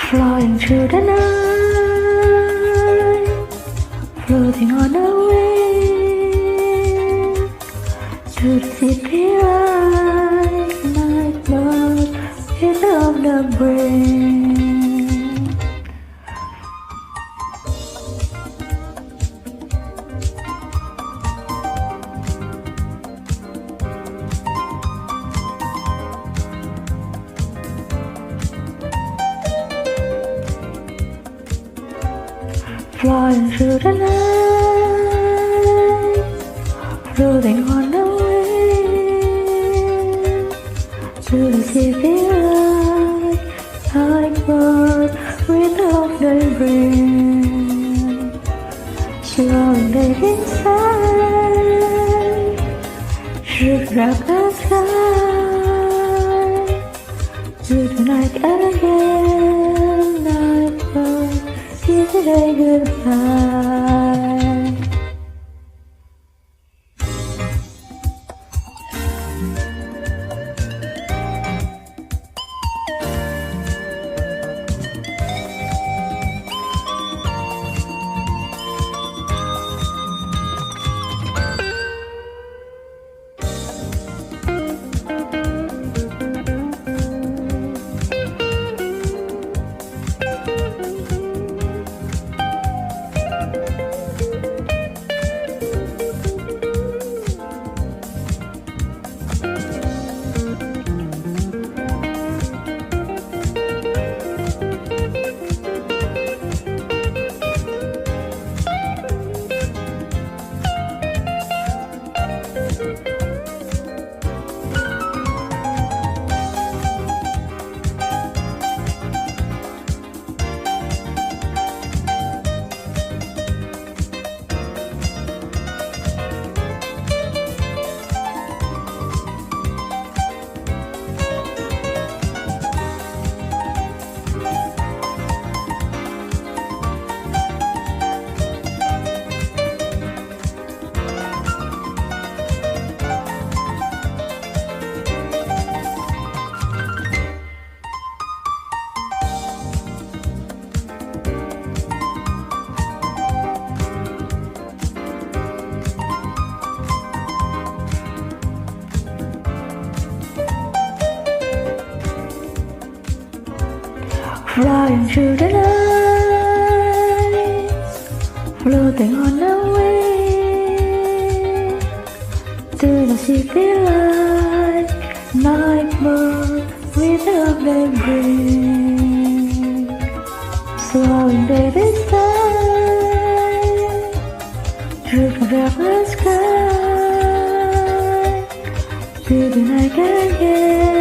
Flying through the night, floating on the wind, to the city like night bird without the brain. Flying through the night, floating on the wind, to the city like bird without the brain. Slowing dead inside, should wrap the sky, to the night again, night bird. Kiss it a goodbye. Flying through the night, floating on the wind, to the city like night bird without the brain. Slowing dead inside, through the darkness sky, to the night again.